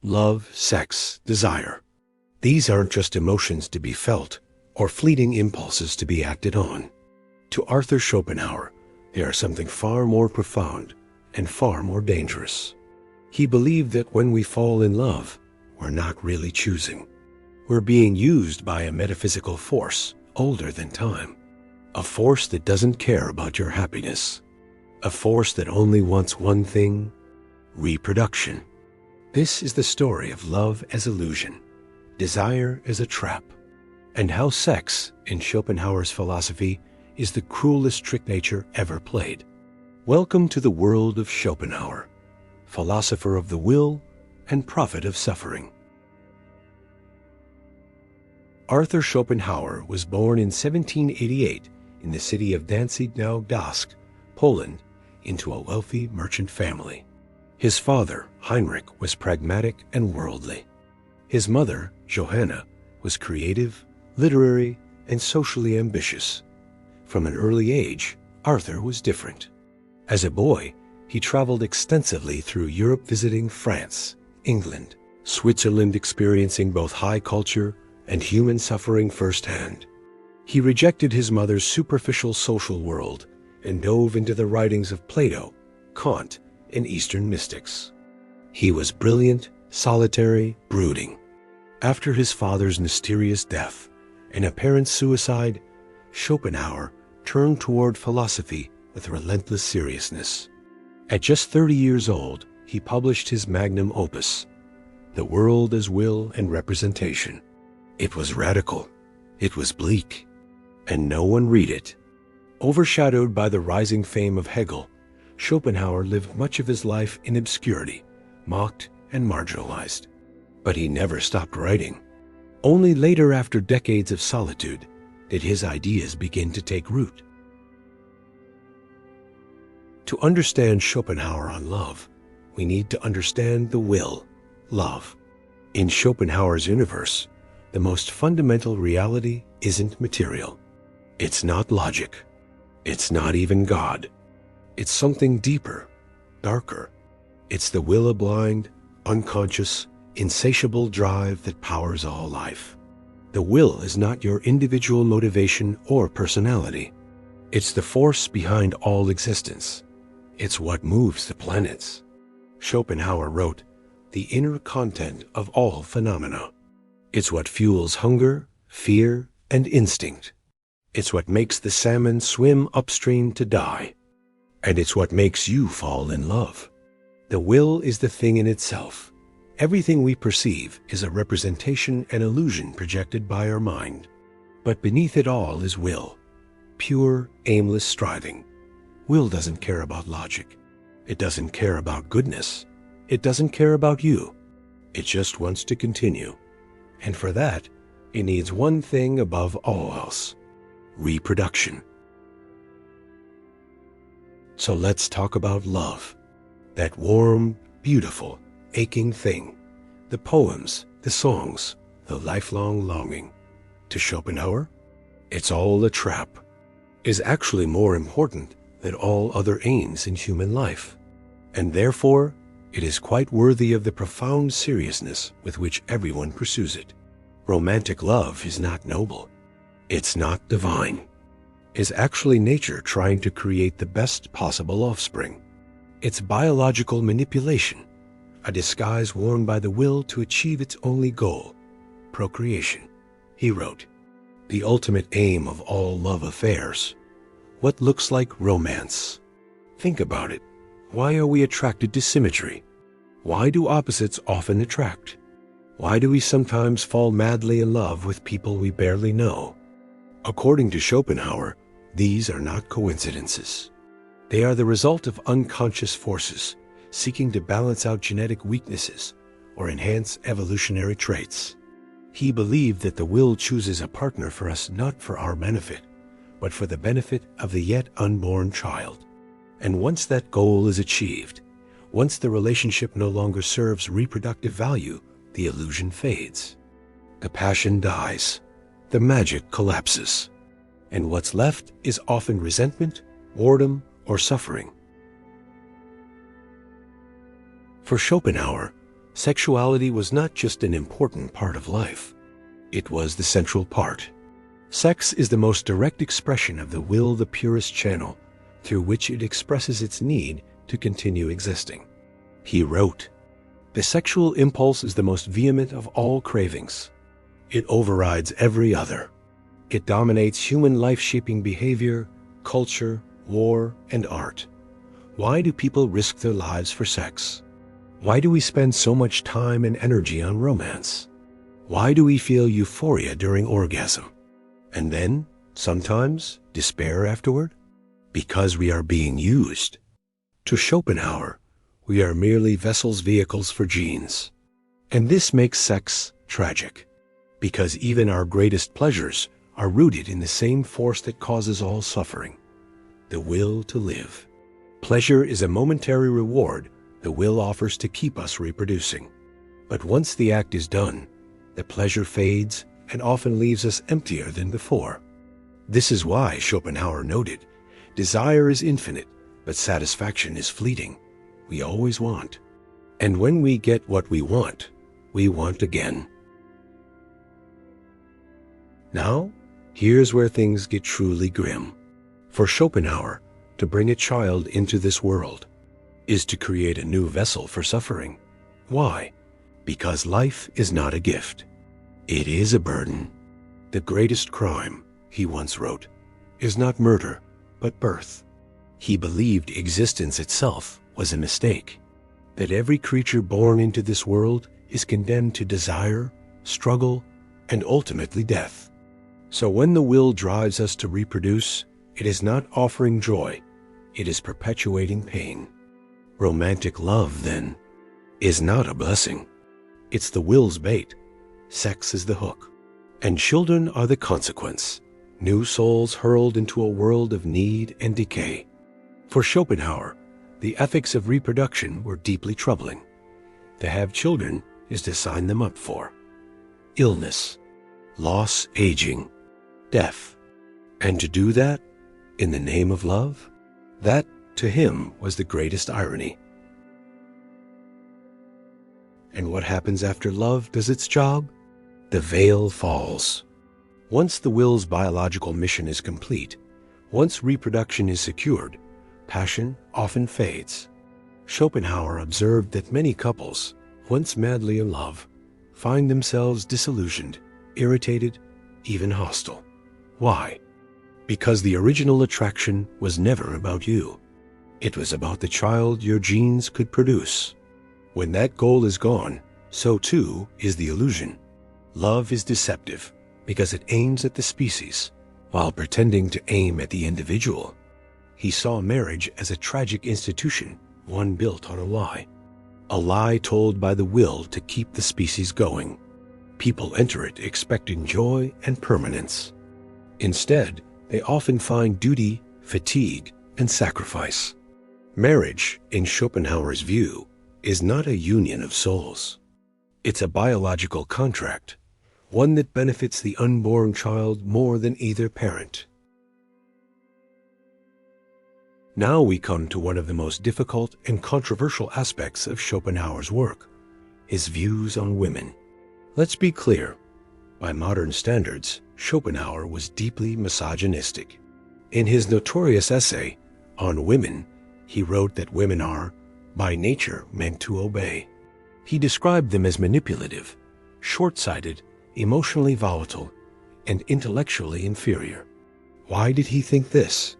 Love, sex, desire. These aren't just emotions to be felt or fleeting impulses to be acted on. To Arthur Schopenhauer, they are something far more profound and far more dangerous. He believed that when we fall in love, we're not really choosing. We're being used by a metaphysical force older than time. A force that doesn't care about your happiness. A force that only wants one thing: reproduction. This is the story of love as illusion, desire as a trap, and how sex, in Schopenhauer's philosophy, is the cruelest trick nature ever played. Welcome to the world of Schopenhauer, philosopher of the will and prophet of suffering. Arthur Schopenhauer was born in 1788 in the city of Danzig, now Gdańsk, Poland, into a wealthy merchant family. His father, Heinrich, was pragmatic and worldly. His mother, Johanna, was creative, literary, and socially ambitious. From an early age, Arthur was different. As a boy, he traveled extensively through Europe, visiting France, England, Switzerland, experiencing both high culture and human suffering firsthand. He rejected his mother's superficial social world and dove into the writings of Plato, Kant, and Eastern mystics. He was brilliant, solitary, brooding. After his father's mysterious death and apparent suicide, Schopenhauer turned toward philosophy with relentless seriousness. At just 30 years old, he published his magnum opus, The World as Will and Representation. It was radical, it was bleak, and no one read it. Overshadowed by the rising fame of Hegel, Schopenhauer lived much of his life in obscurity, mocked and marginalized. But he never stopped writing. Only later, after decades of solitude, did his ideas begin to take root. To understand Schopenhauer on love, we need to understand the will, love. In Schopenhauer's universe, the most fundamental reality isn't material. It's not logic. It's not even God. It's something deeper, darker. It's the will-blind, unconscious, insatiable drive that powers all life. The will is not your individual motivation or personality. It's the force behind all existence. It's what moves the planets. Schopenhauer wrote, "The inner content of all phenomena." It's what fuels hunger, fear, and instinct. It's what makes the salmon swim upstream to die. And it's what makes you fall in love. The will is the thing in itself. Everything we perceive is a representation and illusion projected by our mind. But beneath it all is will, pure, aimless striving. Will doesn't care about logic. It doesn't care about goodness. It doesn't care about you. It just wants to continue. And for that, it needs one thing above all else: reproduction. So let's talk about love. That warm, beautiful, aching thing. The poems, the songs, the lifelong longing. To Schopenhauer, it's all a trap. Is actually more important than all other aims in human life. And therefore, it is quite worthy of the profound seriousness with which everyone pursues it. Romantic love is not noble. It's not divine. It's actually nature trying to create the best possible offspring. It's biological manipulation, a disguise worn by the will to achieve its only goal, procreation. He wrote, "The ultimate aim of all love affairs. What looks like romance? Think about it. Why are we attracted to symmetry? Why do opposites often attract? Why do we sometimes fall madly in love with people we barely know?" According to Schopenhauer, these are not coincidences. They are the result of unconscious forces seeking to balance out genetic weaknesses or enhance evolutionary traits. He believed that the will chooses a partner for us not for our benefit, but for the benefit of the yet unborn child. And once that goal is achieved, once the relationship no longer serves reproductive value, the illusion fades. The passion dies. The magic collapses. And what's left is often resentment, boredom, or suffering. For Schopenhauer, Sexuality was not just an important part of life. It was the central part. Sex is the most direct expression of the will, the purest channel, through which it expresses its need to continue existing. He wrote, "The sexual impulse is the most vehement of all cravings. It overrides every other. It dominates human life-shaping behavior, culture, war, and art. Why do people risk their lives for sex? Why do we spend so much time and energy on romance? Why do we feel euphoria during orgasm? And then, sometimes, despair afterward? Because we are being used. To Schopenhauer, we are merely vessels, vehicles for genes. And this makes sex tragic, because even our greatest pleasures are rooted in the same force that causes all suffering, the will to live. Pleasure is a momentary reward the will offers to keep us reproducing. But once the act is done, the pleasure fades and often leaves us emptier than before. This is why Schopenhauer noted, desire is infinite, but satisfaction is fleeting. We always want. And when we get what we want again." Now, here's where things get truly grim. For Schopenhauer, to bring a child into this world is to create a new vessel for suffering. Why? Because life is not a gift. It is a burden. The greatest crime, he once wrote, is not murder, but birth. He believed existence itself was a mistake, that every creature born into this world is condemned to desire, struggle, and ultimately death. So when the will drives us to reproduce, it is not offering joy, it is perpetuating pain. Romantic love, then, is not a blessing. It's the will's bait. Sex is the hook. And children are the consequence. New souls hurled into a world of need and decay. For Schopenhauer, the ethics of reproduction were deeply troubling. To have children is to sign them up for illness, loss, aging, death. And to do that in the name of love, that to him was the greatest irony. And what happens after love does its job? The veil falls. Once the will's biological mission is complete, once reproduction is secured, passion often fades. Schopenhauer observed that many couples, once madly in love, find themselves disillusioned, irritated, even hostile. Why? Because the original attraction was never about you. It was about the child your genes could produce. When that goal is gone, so too is the illusion. Love is deceptive because it aims at the species while pretending to aim at the individual. He saw marriage as a tragic institution, one built on a lie told by the will to keep the species going. People enter it expecting joy and permanence. Instead, they often find duty, fatigue, and sacrifice. Marriage, in Schopenhauer's view, is not a union of souls. It's a biological contract, one that benefits the unborn child more than either parent. Now we come to one of the most difficult and controversial aspects of Schopenhauer's work, his views on women. Let's be clear, by modern standards, Schopenhauer was deeply misogynistic. In his notorious essay, On Women, he wrote that women are, by nature, meant to obey. He described them as manipulative, short-sighted, emotionally volatile, and intellectually inferior. Why did he think this?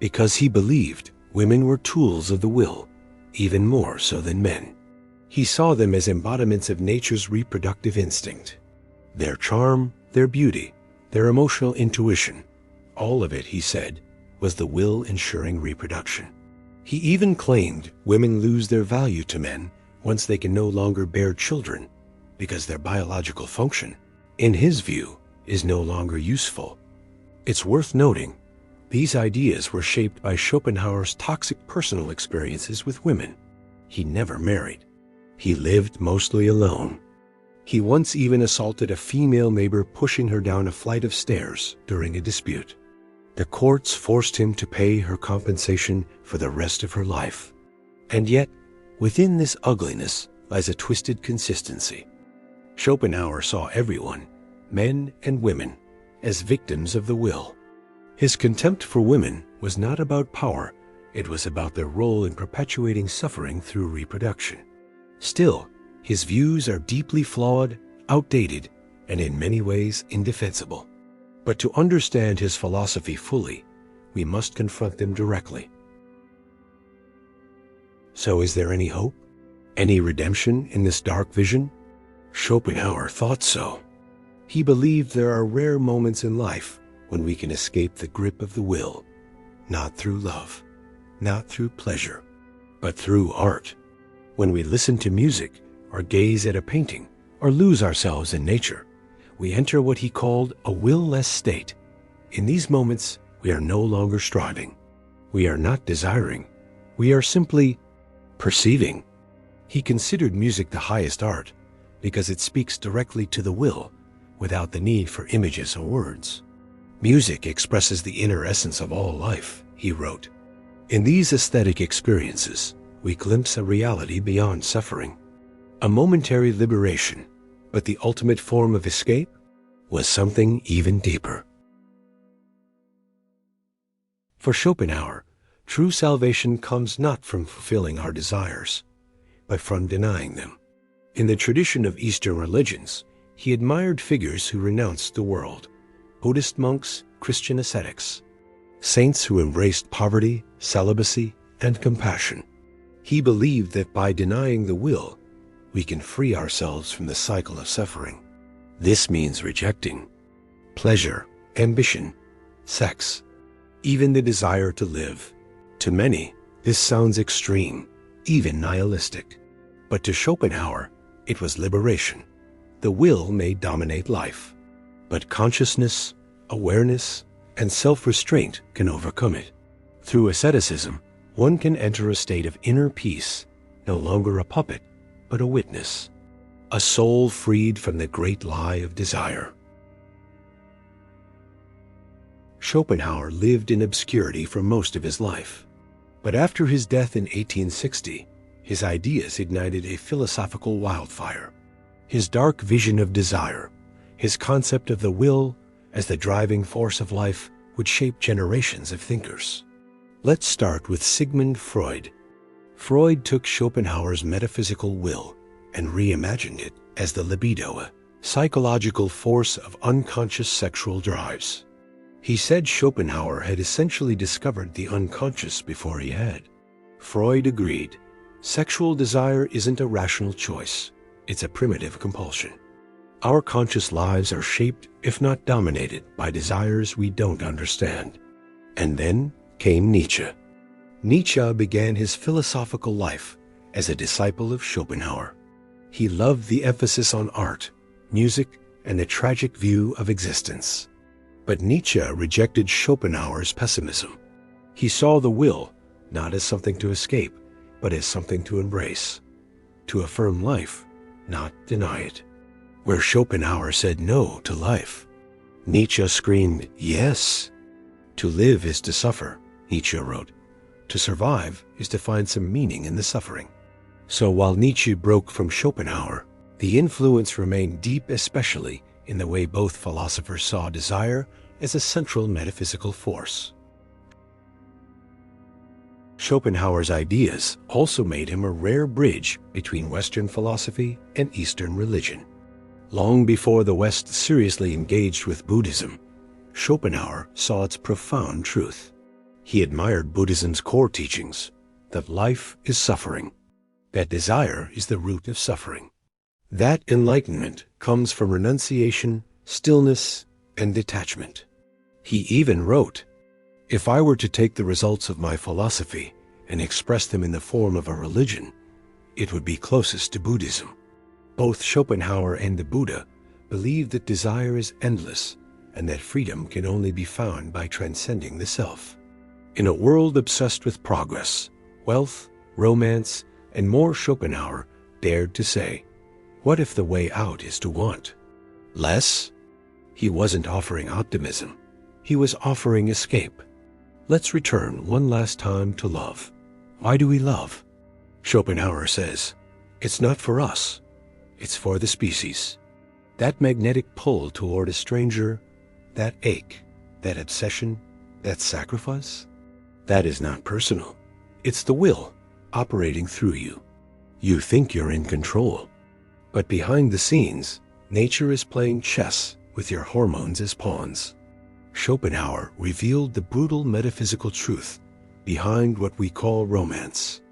Because he believed women were tools of the will, even more so than men. He saw them as embodiments of nature's reproductive instinct. Their charm, their beauty, their emotional intuition, all of it, he said, was the will ensuring reproduction. He even claimed women lose their value to men once they can no longer bear children because their biological function, in his view, is no longer useful. It's worth noting, these ideas were shaped by Schopenhauer's toxic personal experiences with women. He never married. He lived mostly alone. He once even assaulted a female neighbor, pushing her down a flight of stairs during a dispute. The courts forced him to pay her compensation for the rest of her life. And yet, within this ugliness lies a twisted consistency. Schopenhauer saw everyone, men and women, as victims of the will. His contempt for women was not about power, it was about their role in perpetuating suffering through reproduction. Still, his views are deeply flawed, outdated, and in many ways indefensible. But to understand his philosophy fully, we must confront them directly. So is there any hope? Any redemption in this dark vision? Schopenhauer thought so. He believed there are rare moments in life when we can escape the grip of the will, not through love, not through pleasure, but through art. When we listen to music, or gaze at a painting, or lose ourselves in nature, we enter what he called a will-less state. In these moments, we are no longer striving. We are not desiring. We are simply perceiving. He considered music the highest art because it speaks directly to the will without the need for images or words. Music expresses the inner essence of all life, he wrote. In these aesthetic experiences, we glimpse a reality beyond suffering, a momentary liberation, but the ultimate form of escape was something even deeper. For Schopenhauer, true salvation comes not from fulfilling our desires, but from denying them. In the tradition of Eastern religions, he admired figures who renounced the world: Buddhist monks, Christian ascetics, saints who embraced poverty, celibacy, and compassion. He believed that by denying the will, we can free ourselves from the cycle of suffering. This means rejecting pleasure, ambition, sex, even the desire to live. To many, this sounds extreme, even nihilistic. But to Schopenhauer, it was liberation. The will may dominate life, but consciousness, awareness, and self-restraint can overcome it. Through asceticism, one can enter a state of inner peace, no longer a puppet, but a witness, a soul freed from the great lie of desire. Schopenhauer lived in obscurity for most of his life, but after his death in 1860, his ideas ignited a philosophical wildfire. His dark vision of desire, his concept of the will as the driving force of life, would shape generations of thinkers. Let's start with Sigmund Freud. Freud took Schopenhauer's metaphysical will and reimagined it as the libido, a psychological force of unconscious sexual drives. He said Schopenhauer had essentially discovered the unconscious before he had. Freud agreed. Sexual desire isn't a rational choice. It's a primitive compulsion. Our conscious lives are shaped, if not dominated, by desires we don't understand. And then came Nietzsche. Nietzsche began his philosophical life as a disciple of Schopenhauer. He loved the emphasis on art, music, and the tragic view of existence. But Nietzsche rejected Schopenhauer's pessimism. He saw the will not as something to escape, but as something to embrace, to affirm life, not deny it. Where Schopenhauer said no to life, Nietzsche screamed yes. To live is to suffer, Nietzsche wrote. To survive is to find some meaning in the suffering. So while Nietzsche broke from Schopenhauer, the influence remained deep, especially in the way both philosophers saw desire as a central metaphysical force. Schopenhauer's ideas also made him a rare bridge between Western philosophy and Eastern religion. Long before the West seriously engaged with Buddhism, Schopenhauer saw its profound truth. He admired Buddhism's core teachings, that life is suffering, that desire is the root of suffering. That enlightenment comes from renunciation, stillness, and detachment. He even wrote, "If I were to take the results of my philosophy and express them in the form of a religion, it would be closest to Buddhism." Both Schopenhauer and the Buddha believed that desire is endless and that freedom can only be found by transcending the self. In a world obsessed with progress, wealth, romance, and more, Schopenhauer dared to say, what if the way out is to want less? He wasn't offering optimism. He was offering escape. Let's return one last time to love. Why do we love? Schopenhauer says, It's not for us. It's for the species. That magnetic pull toward a stranger, that ache, that obsession, that sacrifice, that is not personal. It's the will operating through you. You think you're in control, but behind the scenes, nature is playing chess with your hormones as pawns. Schopenhauer revealed the brutal metaphysical truth behind what we call romance.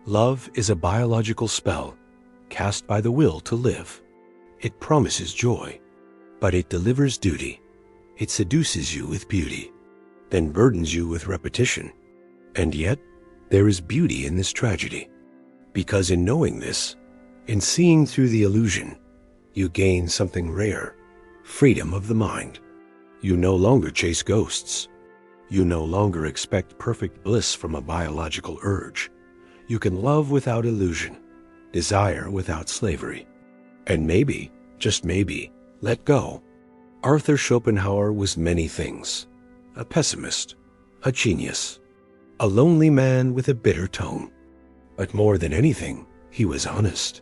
Love is a biological spell cast by the will to live. It promises joy, but it delivers duty. It seduces you with beauty, then burdens you with repetition. And yet, there is beauty in this tragedy, because in knowing this, in seeing through the illusion, you gain something rare, freedom of the mind. You no longer chase ghosts. You no longer expect perfect bliss from a biological urge. You can love without illusion, desire without slavery, and maybe, just maybe, let go. Arthur Schopenhauer was many things: a pessimist, a genius, a lonely man with a bitter tone. But more than anything, he was honest.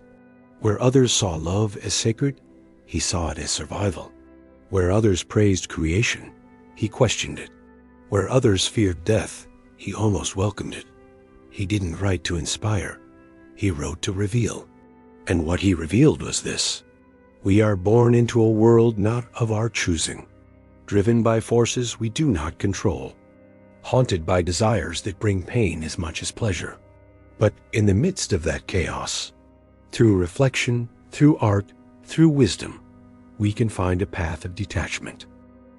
Where others saw love as sacred, he saw it as survival. Where others praised creation, he questioned it. Where others feared death, he almost welcomed it. He didn't write to inspire, he wrote to reveal. And what he revealed was this: we are born into a world not of our choosing, driven by forces we do not control, haunted by desires that bring pain as much as pleasure. But in the midst of that chaos, through reflection, through art, through wisdom, we can find a path of detachment,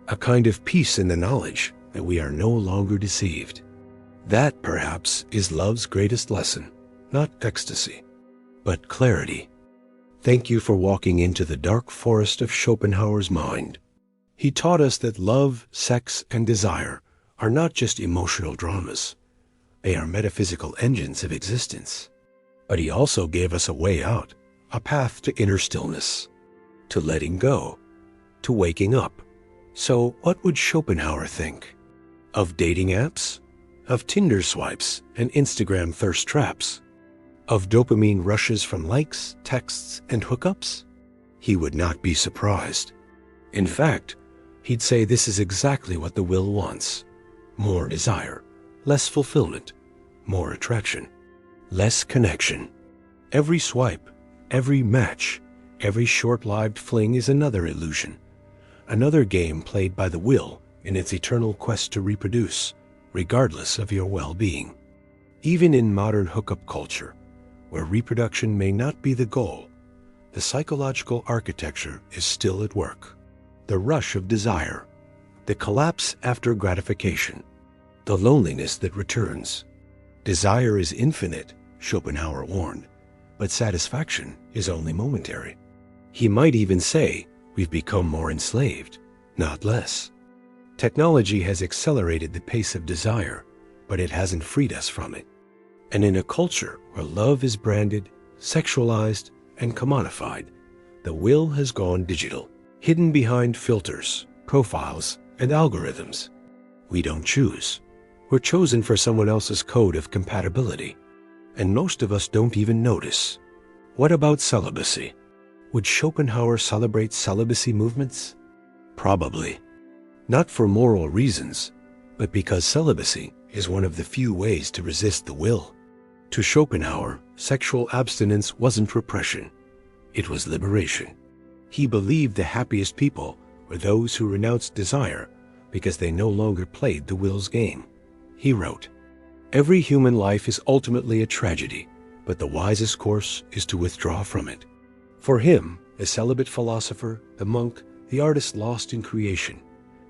a kind of peace in the knowledge that we are no longer deceived. That, perhaps, is love's greatest lesson, not ecstasy, but clarity. Thank you for walking into the dark forest of Schopenhauer's mind. He taught us that love, sex, and desire are not just emotional dramas. They are metaphysical engines of existence. But he also gave us a way out, a path to inner stillness, to letting go, to waking up. So what would Schopenhauer think? Of dating apps? Of Tinder swipes and Instagram thirst traps? Of dopamine rushes from likes, texts, and hookups? He would not be surprised. In fact, he'd say this is exactly what the will wants: more desire, less fulfillment, more attraction, less connection. Every swipe, every match, every short-lived fling is another illusion, another game played by the will in its eternal quest to reproduce, regardless of your well-being. Even in modern hookup culture, where reproduction may not be the goal, the psychological architecture is still at work. The rush of desire, the collapse after gratification, the loneliness that returns. Desire is infinite, Schopenhauer warned, but satisfaction is only momentary. He might even say we've become more enslaved, not less. Technology has accelerated the pace of desire, but it hasn't freed us from it. And in a culture where love is branded, sexualized, and commodified, the will has gone digital, hidden behind filters, profiles, and algorithms. We don't choose. We're chosen for someone else's code of compatibility. And most of us don't even notice. What about celibacy? Would Schopenhauer celebrate celibacy movements? Probably. Not for moral reasons, but because celibacy is one of the few ways to resist the will. To Schopenhauer, sexual abstinence wasn't repression. It was liberation. He believed the happiest people were those who renounced desire because they no longer played the will's game. He wrote, "Every human life is ultimately a tragedy, but the wisest course is to withdraw from it." For him, the celibate philosopher, the monk, the artist lost in creation,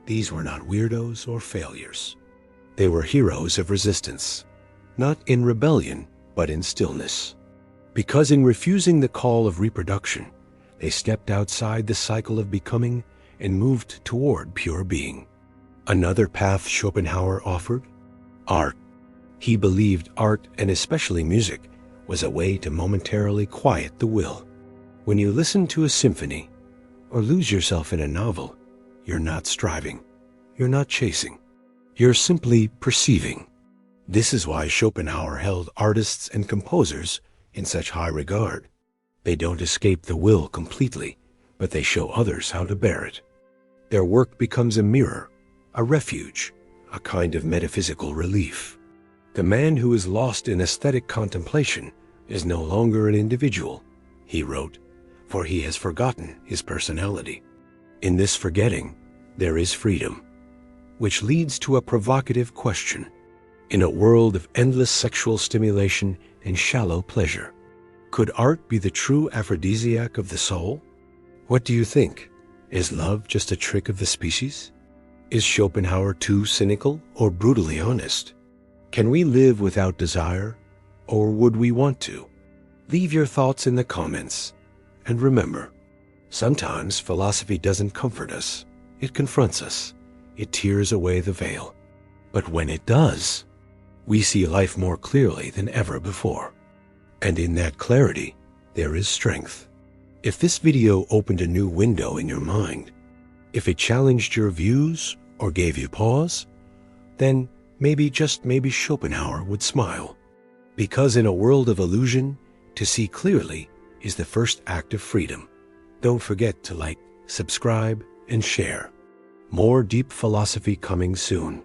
these were not weirdos or failures. They were heroes of resistance, not in rebellion, but in stillness. Because in refusing the call of reproduction, they stepped outside the cycle of becoming and moved toward pure being. Another path Schopenhauer offered? Art. He believed art, and especially music, was a way to momentarily quiet the will. When you listen to a symphony or lose yourself in a novel, you're not striving, you're not chasing, you're simply perceiving. This is why Schopenhauer held artists and composers in such high regard. They don't escape the will completely, but they show others how to bear it. Their work becomes a mirror, a refuge, a kind of metaphysical relief. The man who is lost in aesthetic contemplation is no longer an individual, he wrote, for he has forgotten his personality. In this forgetting, there is freedom, which leads to a provocative question. In a world of endless sexual stimulation and shallow pleasure, could art be the true aphrodisiac of the soul? What do you think? Is love just a trick of the species? Is Schopenhauer too cynical or brutally honest? Can we live without desire, or would we want to? Leave your thoughts in the comments. And remember, sometimes philosophy doesn't comfort us. It confronts us. It tears away the veil. But when it does, we see life more clearly than ever before. And in that clarity, there is strength. If this video opened a new window in your mind, if it challenged your views or gave you pause, then maybe, just maybe, Schopenhauer would smile. Because in a world of illusion, to see clearly is the first act of freedom. Don't forget to like, subscribe, and share. More deep philosophy coming soon.